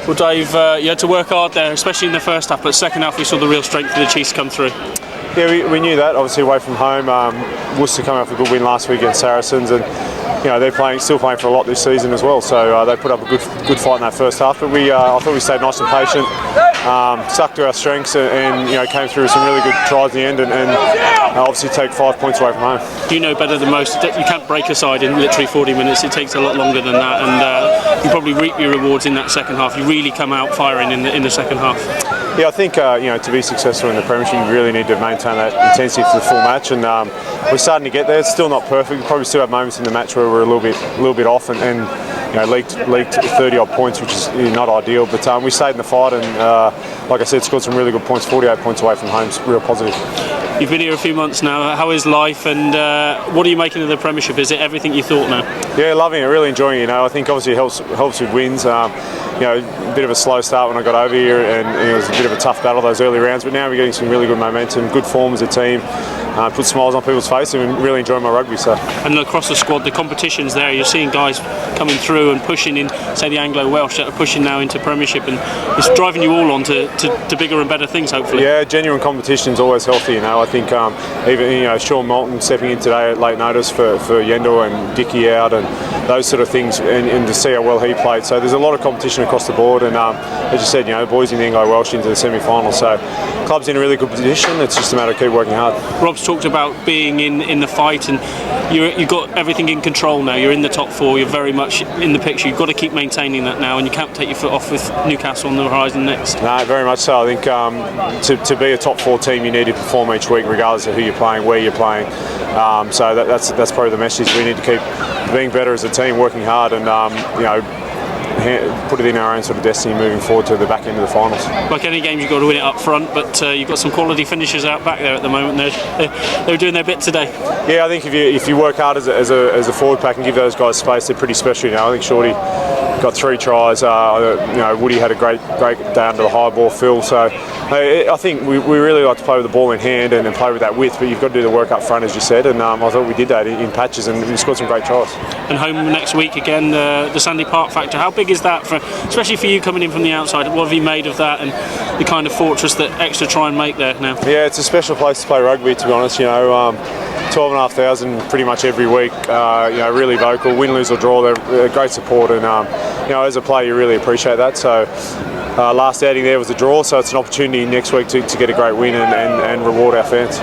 Well, Dave, you had to work hard there, especially in the first half, but second half we saw the real strength of the Chiefs come through. Yeah, we knew that. Obviously, away from home, Worcester coming off a good win last week against Saracens, and they're still playing for a lot this season as well. So they put up a good fight in that first half. But I thought we stayed nice and patient, stuck to our strengths, and came through with some really good tries in the end, and obviously take 5 points away from home. You know better than most. You can't break a side in literally 40 minutes. It takes a lot longer than that, and you probably reap your rewards in that second half. You really come out firing in the second half. Yeah, I think to be successful in the Premiership, you really need to maintain that intensity for the full match, and we're starting to get there. It's still not perfect. We probably still have moments in the match where we're a little bit off, and leaked 30 odd points, which is not ideal. But we stayed in the fight, and like I said, scored some really good points. 48 points away from home, real positive. You've been here a few months now. How is life, and what are you making of the Premiership? Is it everything you thought now? Yeah, loving it, really enjoying it. I think obviously it helps with wins. A bit of a slow start when I got over here, and it was a bit of a tough battle those early rounds. But now we're getting some really good momentum, good form as a team. Put smiles on people's faces, and really enjoying my rugby. So. And across the squad, the competition's there. You're seeing guys coming through and pushing in, say the Anglo-Welsh that are pushing now into Premiership, and it's driving you all on to bigger and better things, hopefully. Yeah, genuine competition's always healthy. I think even Sean Moulton stepping in today at late notice for Yendall and Dickie out and those sort of things, and to see how well he played. So there's a lot of competition across the board, and as you said, the boys in the Anglo-Welsh into the semi-final. So club's in a really good position. It's just a matter of keep working hard. Rob's talked about being in the fight, and you've got everything in control now. You're in the top four. You're very much in the picture. You've got to keep maintaining that now, and you can't take your foot off with Newcastle on the horizon next. No, very much so. I think to be a top four team, you need to perform each week, regardless of who you're playing, where you're playing. So that's probably the message. We need to keep being better as a team, working hard, and put it in our own sort of destiny moving forward to the back end of the finals. Like any game, you've got to win it up front, but you've got some quality finishers out back there at the moment. They're doing their bit today. Yeah, I think if you work hard as a forward pack and give those guys space, they're pretty special. I think Shorty got 3 tries. Woody had a great day under the high ball, Phil. So I think we really like to play with the ball in hand and play with that width, but you've got to do the work up front, as you said, and I thought we did that in patches, and we scored some great tries. And home next week again, the Sandy Park factor. How big is that, especially for you coming in from the outside? What have you made of that, and the kind of fortress that Exeter try and make there now? Yeah, it's a special place to play rugby, to be honest. 12,500 pretty much every week. Really vocal, win, lose or draw. They're great support, and as a player, you really appreciate that. So last outing there was a draw, so it's an opportunity next week to get a great win and reward our fans.